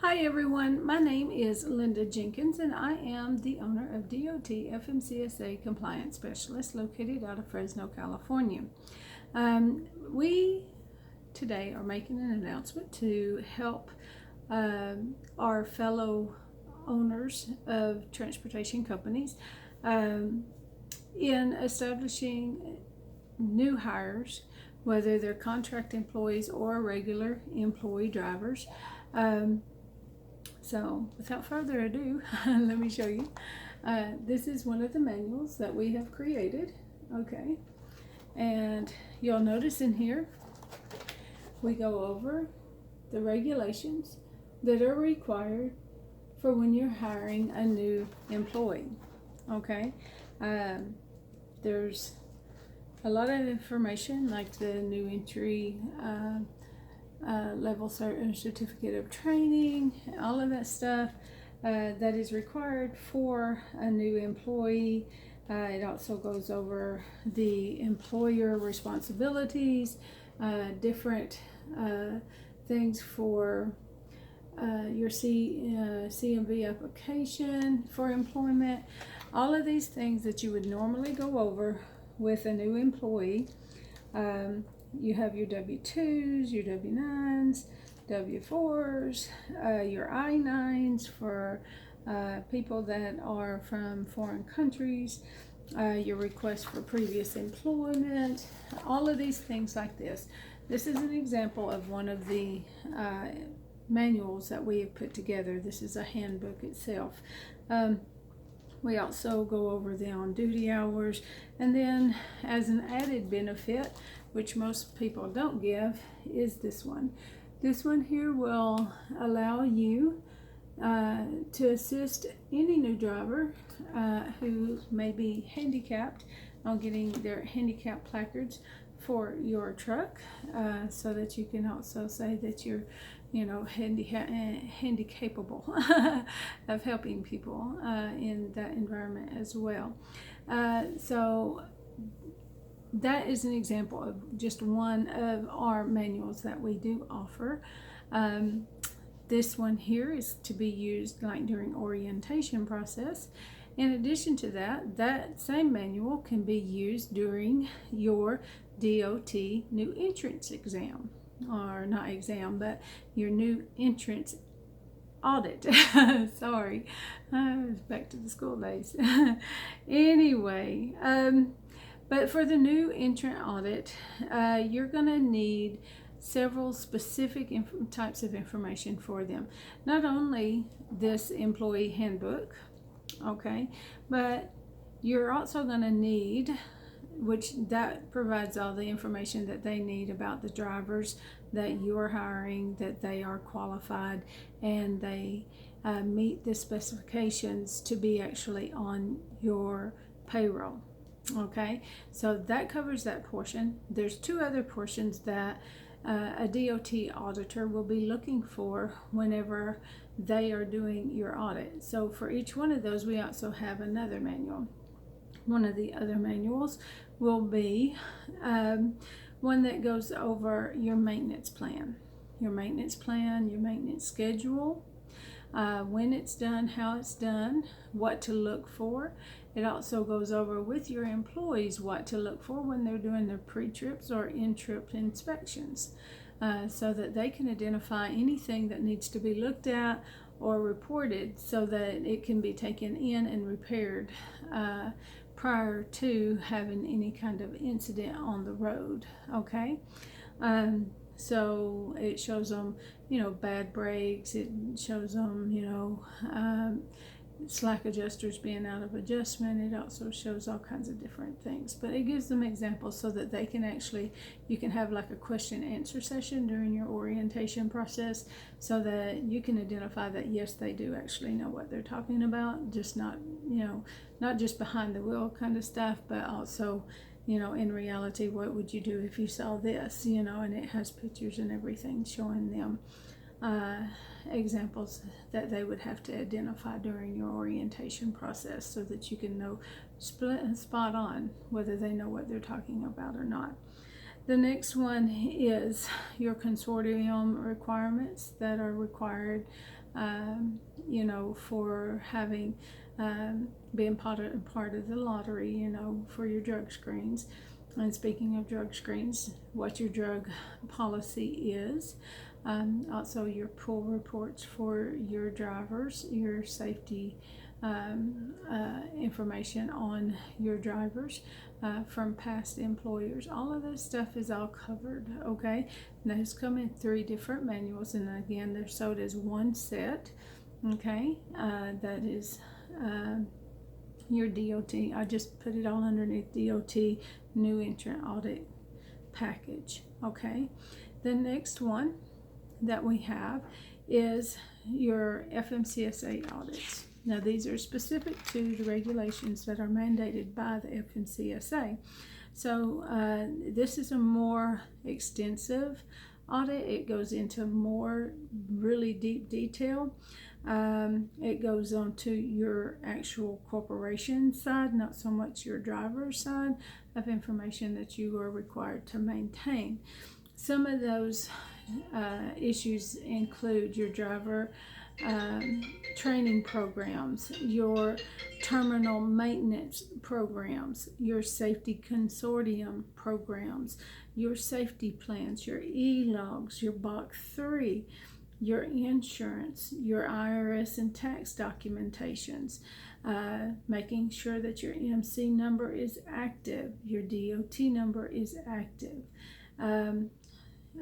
Hi everyone, my name is Linda Jenkins and I am the owner of DOT FMCSA Compliance Specialist located out of Fresno, California. We today are making an announcement to help our fellow owners of transportation companies in establishing new hires, whether they're contract employees or regular employee drivers. So without further ado, let me show you. This is one of the manuals that we have created, okay? And you'll notice in here, we go over the regulations that are required for when you're hiring a new employee, okay? There's a lot of information like the new entry level certificate of training, all of that stuff that is required for a new employee. It also goes over the employer responsibilities, different things for your CMV application for employment, all of these things that you would normally go over with a new employee. You have your W-2s, your W-9s, W-4s, your I-9s for people that are from foreign countries, your request for previous employment, all of these things like this. This is an example of one of the manuals that we have put together. This is a handbook itself. We also go over the on-duty hours, and then as an added benefit, which most people don't give, is this one. This one here will allow you to assist any new driver who may be handicapped on getting their handicap placards for your truck, so that you can also say that you're handicapable of helping people in that environment as well. So that is an example of just one of our manuals that we do offer. This one here is to be used like during orientation process. In addition to that, that same manual can be used during your DOT new entrance exam, or not exam, but your new entrance audit. Sorry, back to the school days. Anyway, but for the new entrant audit, you're going to need several specific types of information for them. Not only this employee handbook, okay, but you're also going to need, which that provides all the information that they need about the drivers that you are hiring, that they are qualified and they meet the specifications to be actually on your payroll. Okay, so that covers that portion. There's two other portions that a DOT auditor will be looking for whenever they are doing your audit. So for each one of those, we also have another manual. One of the other manuals will be one that goes over your maintenance plan, your maintenance schedule, when it's done, how it's done, what to look for. It also goes over with your employees what to look for when they're doing their pre-trips or in-trip inspections, so that they can identify anything that needs to be looked at or reported so that it can be taken in and repaired prior to having any kind of incident on the road. Okay, so it shows them, bad brakes. It shows them, slack adjusters being out of adjustment. It also shows all kinds of different things, but it gives them examples so that they can actually, you can have like a question answer session during your orientation process, so that you can identify that yes, they do actually know what they're talking about, just not just behind the wheel kind of stuff, but also in reality, what would you do if you saw this, and it has pictures and everything showing them examples that they would have to identify during your orientation process, so that you can know spot on whether they know what they're talking about or not. The next one is your consortium requirements that are required, for having being part of the lottery, for your drug screens. And speaking of drug screens, what your drug policy is. Also your pull reports for your drivers, your safety information on your drivers from past employers. All of this stuff is all covered, okay? And those come in 3 different manuals, and again, they're sold as one set, okay? That is your DOT. I just put it all underneath DOT New Entrant Audit package, okay? The next one that we have is your FMCSA audits. Now, these are specific to the regulations that are mandated by the FMCSA. So this is a more extensive audit. It goes into more really deep detail. It goes on to your actual corporation side, not so much your driver's side of information that you are required to maintain. Some of those issues include your driver training programs, your terminal maintenance programs, your safety consortium programs, your safety plans, your e-logs, your BOC 3, your insurance, your IRS and tax documentations, making sure that your MC number is active, your DOT number is active.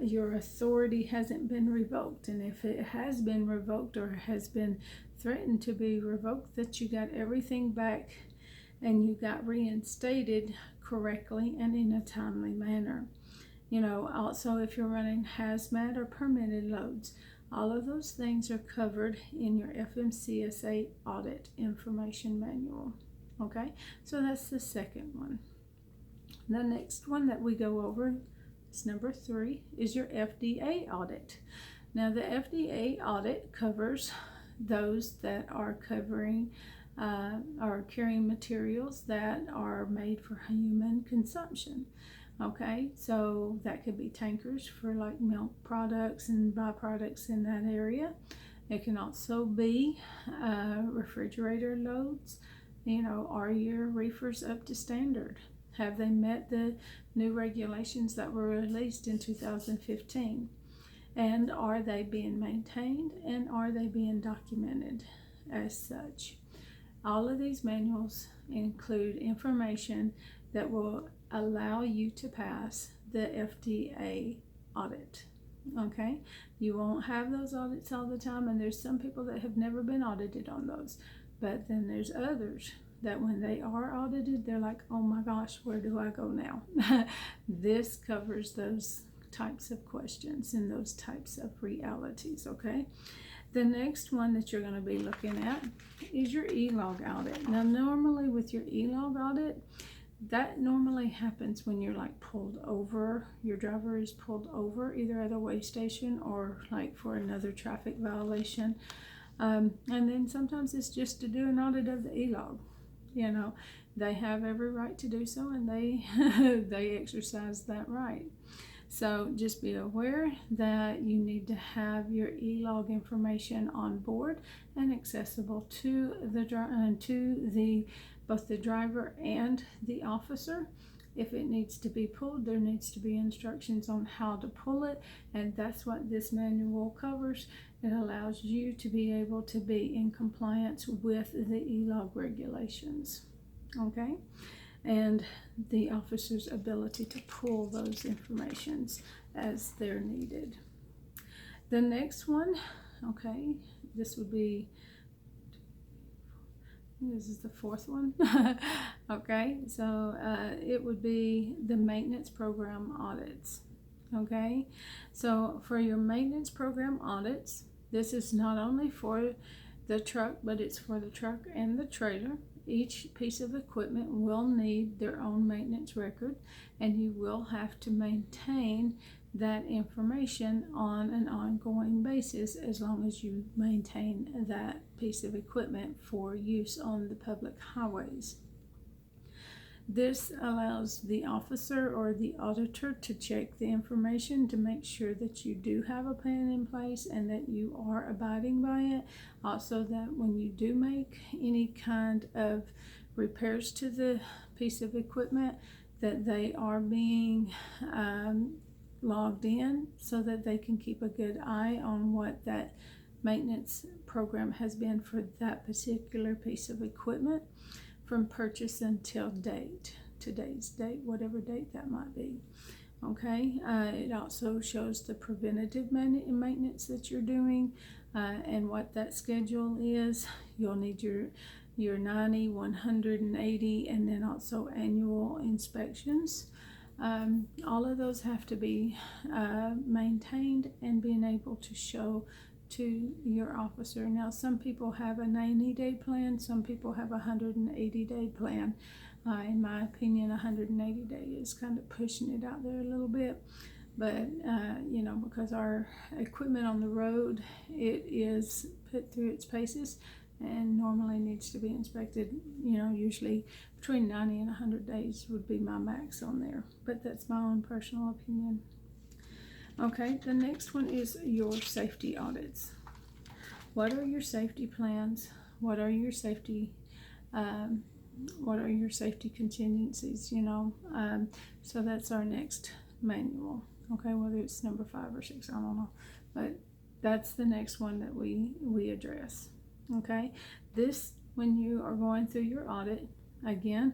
Your authority hasn't been revoked, and if it has been revoked or has been threatened to be revoked, that you got everything back and you got reinstated correctly and in a timely manner. Also if you're running hazmat or permitted loads, all of those things are covered in your FMCSA Audit Information Manual. Okay, so that's the second one. The next one that we go over, number 3, is your FDA audit. Now the FDA audit covers those that are covering or carrying materials that are made for human consumption. Okay, so that could be tankers for like milk products and byproducts in that area. It can also be refrigerator loads. Are your reefers up to standard? Have they met the new regulations that were released in 2015? And are they being maintained, and are they being documented as such? All of these manuals include information that will allow you to pass the FDA audit. Okay, you won't have those audits all the time, and there's some people that have never been audited on those, but then there's others that when they are audited, they're like, oh my gosh, where do I go now? This covers those types of questions and those types of realities, okay? The next one that you're going to be looking at is your e-log audit. Now, normally with your e-log audit, that normally happens when you're like pulled over. Your driver is pulled over either at a weigh station or like for another traffic violation. And then sometimes it's just to do an audit of the e-log. They have every right to do so, and they they exercise that right. So just be aware that you need to have your e-log information on board and accessible to both the driver and the officer. If it needs to be pulled, there needs to be instructions on how to pull it, and that's what this manual covers. It allows you to be able to be in compliance with the e-log regulations, okay? And the officer's ability to pull those informations as they're needed. The next one, okay, this is the 4th one. Okay, so it would be the maintenance program audits. Okay, so for your maintenance program audits, this is not only for the truck, but it's for the truck and the trailer. Each piece of equipment will need their own maintenance record, and you will have to maintain that information on an ongoing basis as long as you maintain that piece of equipment for use on the public highways. This allows the officer or the auditor to check the information to make sure that you do have a plan in place and that you are abiding by it. Also, that when you do make any kind of repairs to the piece of equipment, that they are being logged in so that they can keep a good eye on what that maintenance program has been for that particular piece of equipment from purchase until today's date, whatever date that might be. Okay, it also shows the preventative maintenance that you're doing and what that schedule is. You'll need your 90, 180, and then also annual inspections. All of those have to be maintained and being able to show to your officer. Now, some people have a 90-day plan, some people have a 180-day plan. In my opinion, 180-day is kind of pushing it out there a little bit. But, because our equipment on the road, it is put through its paces and normally needs to be inspected, usually between 90 and 100 days would be my max on there. But that's my own personal opinion. Okay, the next one is your safety audits. What are your safety plans? What are your safety contingencies? So that's our next manual. Okay, whether it's number 5 or 6, I don't know, but that's the next one that we address. Okay, this, when you are going through your audit, again,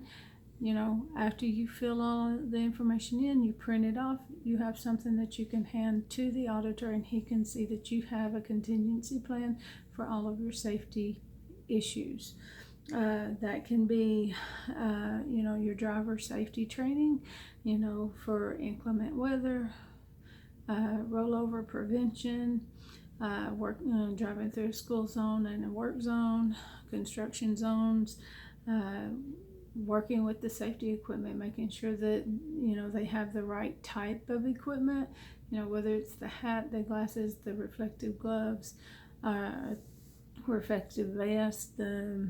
after you fill all the information in, you print it off, you have something that you can hand to the auditor and he can see that you have a contingency plan for all of your safety issues. That can be, your driver safety training, for inclement weather, rollover prevention, driving through a school zone and a work zone, construction zones, working with the safety equipment, making sure that they have the right type of equipment, whether it's the hat, the glasses, the reflective gloves, reflective vest, the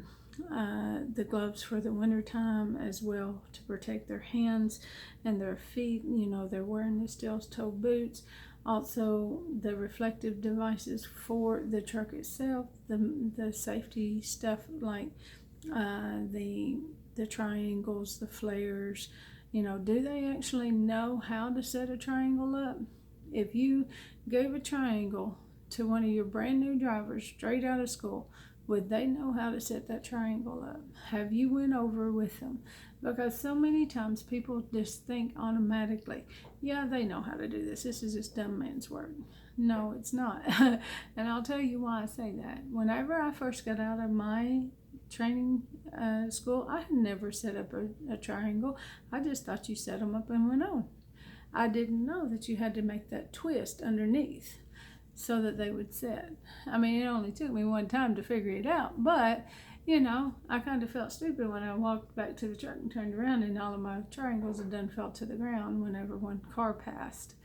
gloves for the winter time as well to protect their hands and their feet. They're wearing the steel-toe boots. Also, the reflective devices for the truck itself, the safety stuff like the triangles, the flares. Do they actually know how to set a triangle up? If you gave a triangle to one of your brand new drivers straight out of school, would they know how to set that triangle up? Have you went over with them? Because so many times people just think automatically, yeah, they know how to do this. This is just dumb man's work. No, it's not. And I'll tell you why I say that. Whenever I first got out of my training school, I had never set up a triangle. I just thought you set them up and went on. I didn't know that you had to make that twist underneath so that they would set. I mean, it only took me one time to figure it out, but I kind of felt stupid when I walked back to the truck and turned around and all of my triangles had done fell to the ground whenever one car passed.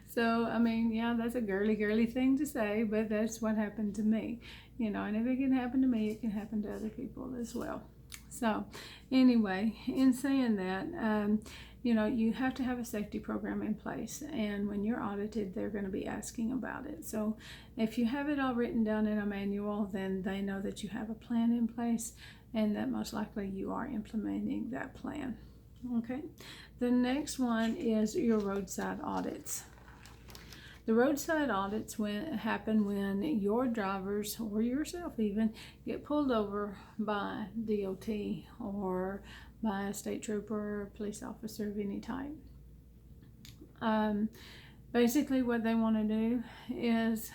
So, I mean, yeah, that's a girly thing to say, but that's what happened to me, and if it can happen to me, it can happen to other people as well. So, anyway, in saying that, you have to have a safety program in place, and when you're audited, they're going to be asking about it. So, if you have it all written down in a manual, then they know that you have a plan in place, and that most likely you are implementing that plan. Okay, the next one is your roadside audits. The roadside audits happen when your drivers or yourself even get pulled over by DOT or by a state trooper or a police officer of any type. Basically what they want to do is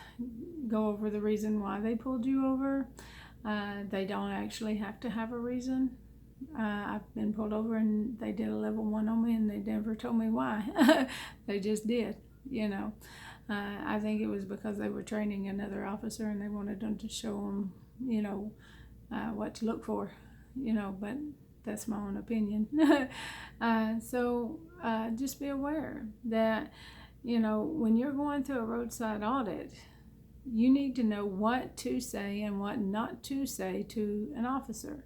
go over the reason why they pulled you over. They don't actually have to have a reason. I've been pulled over and they did a level 1 on me and they never told me why. They just did, I think it was because they were training another officer and they wanted them to show them, what to look for, but that's my own opinion. So just be aware that, when you're going through a roadside audit, you need to know what to say and what not to say to an officer.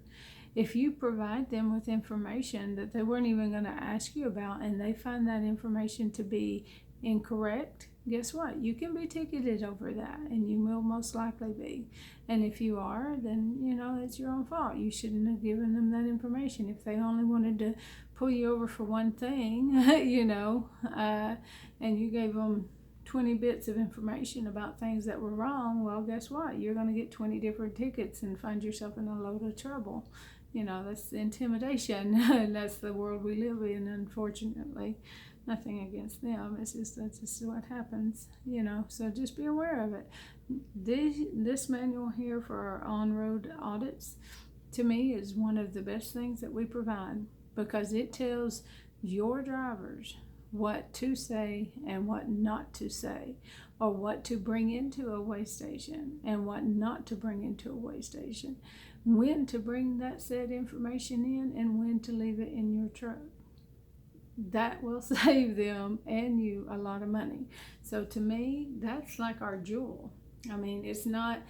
If you provide them with information that they weren't even going to ask you about, and they find that information to be incorrect, guess what? You can be ticketed over that, and you will most likely be. And if you are, then it's your own fault. You shouldn't have given them that information. If they only wanted to pull you over for one thing, and you gave them 20 bits of information about things that were wrong, well, guess what? You're going to get 20 different tickets and find yourself in a load of trouble. That's intimidation, and that's the world we live in, unfortunately. Nothing against them. That's just what happens, so just be aware of it. This manual here for our on-road audits, to me, is one of the best things that we provide, because it tells your drivers what to say and what not to say, or what to bring into a weigh station and what not to bring into a weigh station, when to bring that said information in and when to leave it in your truck. That will save them and you a lot of money. So to me, that's like our jewel. I mean, it's not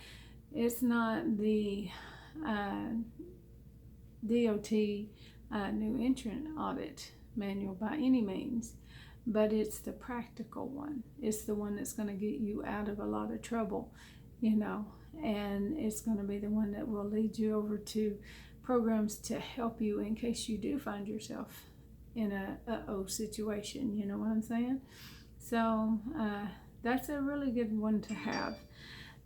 the DOT New Entrant Audit manual by any means, but it's the practical one. It's the one that's going to get you out of a lot of trouble, and it's going to be the one that will lead you over to programs to help you in case you do find yourself in a situation. You know what I'm saying? So that's a really good one to have.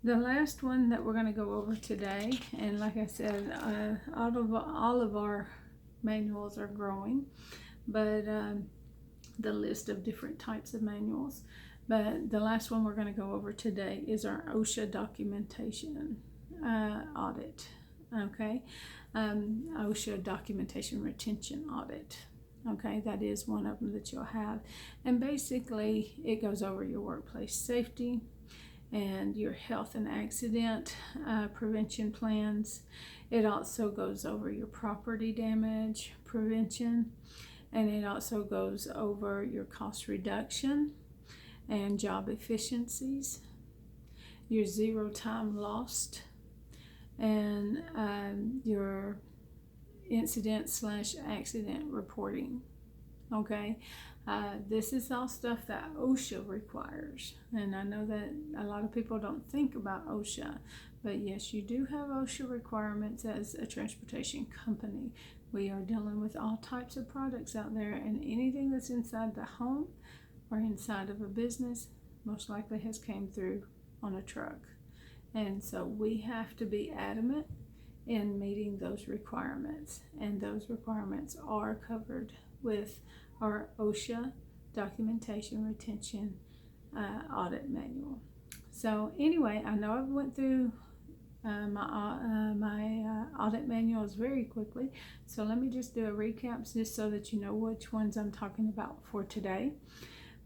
The last one that we're going to go over today, and like I said, all of our manuals are growing, but the list of different types of manuals. But the last one we're going to go over today is our OSHA documentation audit. Okay, OSHA documentation retention audit. Okay, that is one of them that you'll have, and basically it goes over your workplace safety and your health and accident prevention plans. It also goes over your property damage prevention, and it also goes over your cost reduction and job efficiencies, your zero time lost, and your incident/accident reporting. Okay, this is all stuff that OSHA requires, and I know that a lot of people don't think about OSHA, but yes, you do have OSHA requirements as a transportation company. We are dealing with all types of products out there, and anything that's inside the home or inside of a business most likely has came through on a truck, and so we have to be adamant in meeting those requirements, and those requirements are covered with our OSHA documentation retention audit manual. So anyway, I know I went through my audit manuals very quickly, so let me just do a recap just so that you know which ones I'm talking about for today.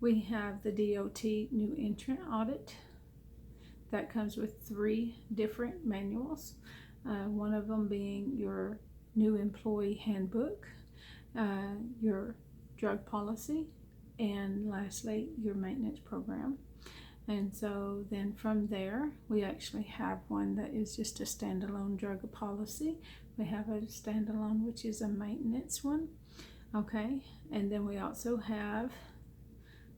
We have the DOT New Entrant Audit. That comes with 3 different manuals. One of them being your new employee handbook, your drug policy, and lastly, your maintenance program. And so then from there, we actually have one that is just a standalone drug policy. We have a standalone, which is a maintenance one. Okay, and then we also have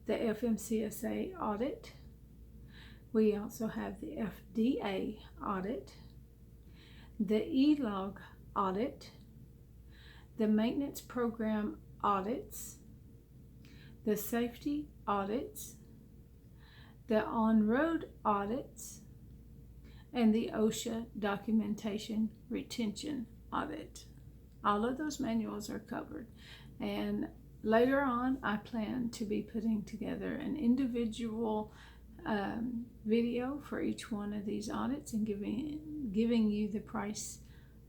the FMCSA Audit. We also have the FDA Audit, the E-Log Audit, the Maintenance Program Audits, the Safety Audits, the On-Road Audits, and the OSHA Documentation Retention Audit. All of those manuals are covered, and later on I plan to be putting together an individual video for each one of these audits and giving you the price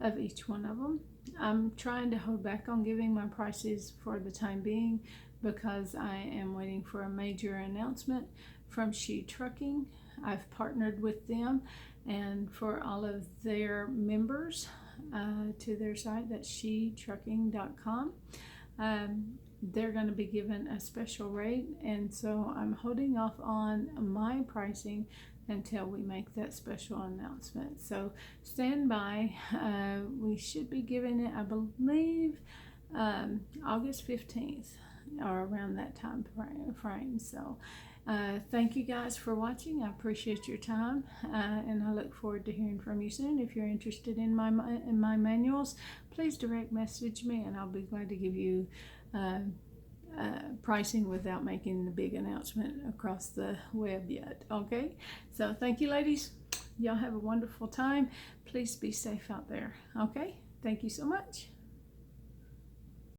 of each one of them. I'm trying to hold back on giving my prices for the time being because I am waiting for a major announcement from She Trucking. I've partnered with them, and for all of their members to their site, that's shetrucking.com. they're going to be given a special rate, and so I'm holding off on my pricing until we make that special announcement. So stand by. We should be giving it, I believe, August 15th or around that time frame. So thank you guys for watching. I appreciate your time, and I look forward to hearing from you soon. If you're interested in my manuals, please direct message me, and I'll be glad to give you pricing without making the big announcement across the web yet. Okay, so thank you, ladies. Y'all have a wonderful time. Please be safe out there. Okay, thank you so much.